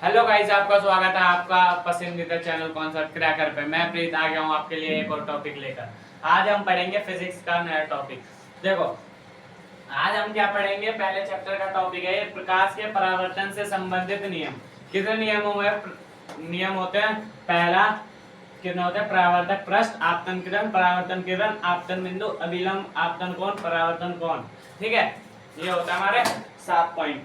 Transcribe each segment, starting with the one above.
Hello guys, आपका स्वागत है आपका पसंदीदा चैनल कॉन्सेप्ट क्रैकर पे। मैं प्रीत आ गया हूँ आपके लिए एक और टॉपिक लेकर। आज हम पढ़ेंगे फिजिक्स का नया टॉपिक। देखो, आज हम क्या पढ़ेंगे, पहले चैप्टर का टॉपिक है प्रकाश के परावर्तन से संबंधित नियम। कितने नियमों में नियम होते हैं? पहला कितने होते हैं? परावर्तक पृष्ठ, आपतन किरण, परावर्तन किरण, आपतन बिंदु, अभिलंब, आपतन कोण, परावर्तन कोण। ठीक है, ये होता है हमारे 7 पॉइंट।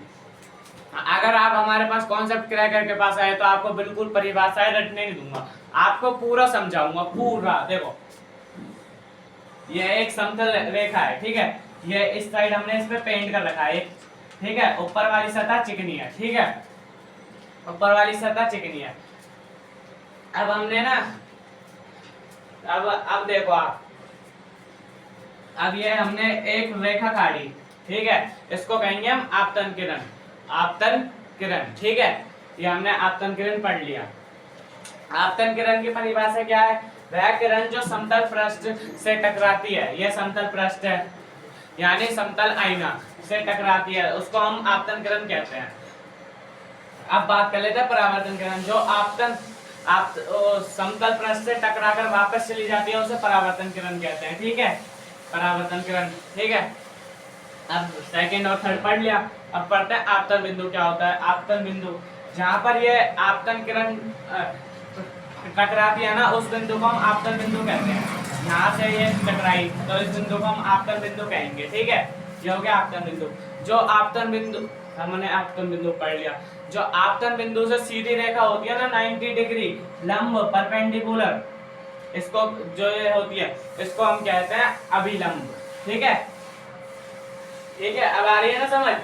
अगर आप हमारे पास कॉन्सेप्ट क्रैकर के पास आए तो आपको बिल्कुल परिभाषाएं रटने नहीं दूंगा, आपको पूरा समझाऊंगा पूरा। देखो, ये एक समतल रेखा है, ठीक है। ये इस साइड हमने इस पे पेंट कर रखा है, ठीक है। ऊपर वाली सतह चिकनी है, ठीक है, ऊपर वाली सतह चिकनी है। अब हमने ना, अब देखो आप, अब ये हमने एक रेखा काटी, ठीक है। इसको कहेंगे हम आपतन किरण, आपतन किरण, ठीक है। ये हमने आपतन किरण पढ़ लिया। आपतन किरण की परिभाषा क्या है? वह किरण जो समतल पृष्ठ से टकराती है, यह समतल पृष्ठ है यानी समतल आईना से टकराती है, उसको हम आपतन किरण कहते हैं। अब बात कर लेते हैं परावर्तन किरण। जो आपतन समतल पृष्ठ से टकराकर वापस चली जाती है उसे परावर्तन किरण कहते हैं, ठीक है। परावर्तन किरण, ठीक है। अब सेकंड और थर्ड पढ़ लिया, अब पढ़ते हैं आपतन बिंदु क्या होता है। आपतन बिंदु, जहां पर ये आपतन किरण टकराती है ना, उस बिंदु को हम आपतन बिंदु कहते हैं। यहाँ से ये टकराई तो इस बिंदु को हम आपतन बिंदु कहेंगे, ठीक है। ये हो गया आपतन बिंदु। जो आपतन बिंदु, हमने आपतन बिंदु पढ़ लिया। जो आपतन बिंदु से सीधी रेखा होती है ना, 90 डिग्री लंब, परपेंडिकुलर, इसको जो ये होती है इसको हम कहते हैं अभिलंब, ठीक है। ठीक है, अब आ रही है ना समझ?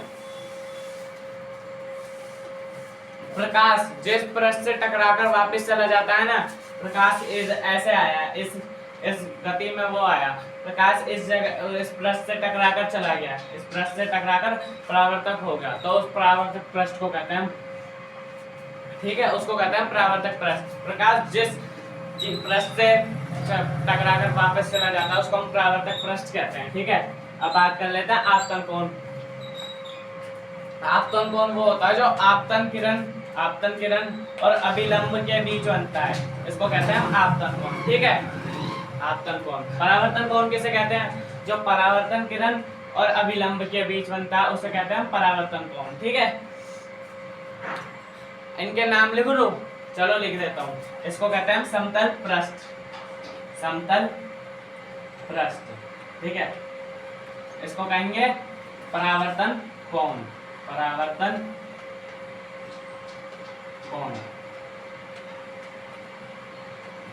प्रकाश जिस पृष्ठ से टकराकर वापस चला जाता है ना, प्रकाश ऐसे आया, इस गति में वो आया, प्रकाश इस जगह इस पृष्ठ से टकराकर चला गया, इस पृष्ठ से टकराकर परावर्तक हो गया, तो उस परावर्तक पृष्ठ को कहते हैं, ठीक है, उसको कहते हैं परावर्तक पृष्ठ। प्रकाश जिस पृष्ठ से टकराकर वापस चला जाता है उसको हम परावर्तक पृष्ठ कहते हैं, ठीक है। अब बात कर लेते हैं आपतन कोण। आपतन कोण वो होता है जो आपतन किरण और अभिलंब के बीच बनता है, इसको कहते हैं आपतन कोण, ठीक है। आपतन कोण। परावर्तन कोण किसे कहते हैं? जो परावर्तन किरण और अभिलंब के बीच बनता है उसे कहते हैं परावर्तन कोण, ठीक है। इनके नाम लिख लो, चलो लिख देता हूं। इसको कहते हैं समतल पृष्ठ, समतल पृष्ठ, ठीक है। इसको कहेंगे परावर्तन कोण, परावर्तन कोण।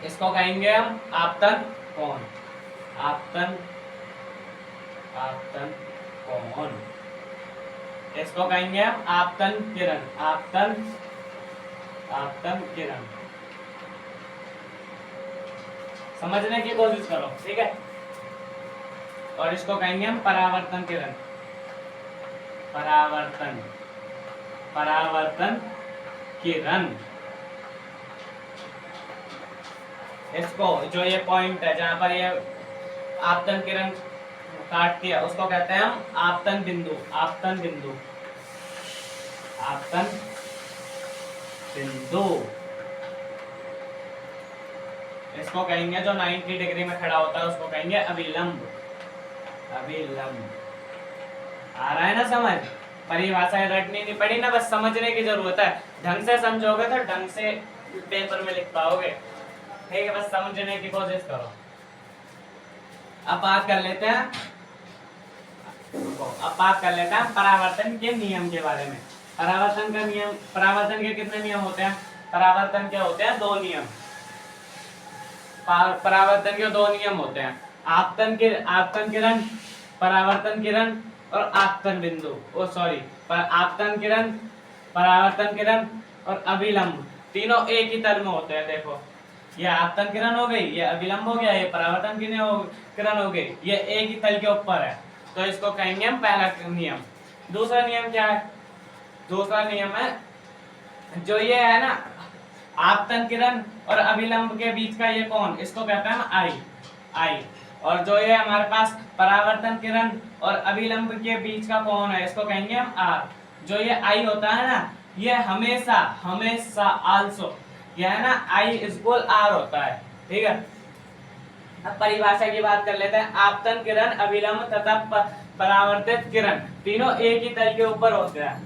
इसको कहेंगे हम आपतन कोण, आपतन आपतन कोण। इसको कहेंगे हम आपतन किरण, आपतन किरण। समझने की कोशिश करो, ठीक है। और इसको कहेंगे हम परावर्तन किरण, परावर्तन किरण। इसको जो ये पॉइंट है जहां पर ये आपतन किरण काटती है उसको कहते हैं हम आपतन बिंदु, आपतन बिंदु, आपतन बिंदु। इसको कहेंगे जो 90 डिग्री में खड़ा होता है उसको कहेंगे अभिलंब, अभिलंब। आ रहा है ना समझ? परिभाषाएं रटनी नहीं पड़ी ना, बस समझने की जरूरत है। ढंग से समझोगे तो ढंग से पेपर में लिख पाओगे, ठीक है। बस समझने की कोशिश करो। अब बात कर लेते हैं, परावर्तन के नियम के बारे में। परावर्तन का नियम, परावर्तन के कितने नियम होते हैं? परावर्तन के होते हैं 2 नियम। परावर्तन के 2 नियम होते हैं, आपतन किरण, परावर्तन किरण और आपतन बिंदु, ओ सॉरी, आपतन किरण, परावर्तन किरण और अभिलंब, तीनों एक ही तल में होते हैं। देखो, ये आपतन किरण हो गई, ये अभिलंब हो गया, ये परावर्तन किरण हो गई, ये एक ही तल के ऊपर है, तो इसको कहेंगे हम पहला नियम। दूसरा नियम क्या है? दूसरा नियम है जो ये है ना, आपतन किरण और अभिलंब के बीच का ये कोण, इसको कहते हैं आई। और जो ये हमारे पास परावर्तन किरण और अभिलंब के बीच का कोण है इसको कहेंगे हम आर। जो ये आई होता है ना, ये हमेशा हमेशा आल्सो, यह है ना आई इक्वल आर होता है, ठीक है। अब परिभाषा की बात कर लेते हैं। आपतन किरण, अभिलंब तथा परावर्तित किरण तीनों एक ही तल के ऊपर होते हैं,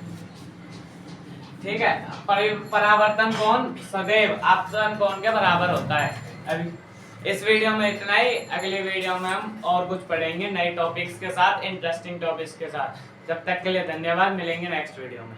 ठीक है। परावर्तन कोण सदैव आपतन कोण के बराबर होता है। अभी इस वीडियो में इतना ही, अगली वीडियो में हम और कुछ पढ़ेंगे नए टॉपिक्स के साथ, इंटरेस्टिंग टॉपिक्स के साथ। जब तक के लिए धन्यवाद, मिलेंगे नेक्स्ट वीडियो में।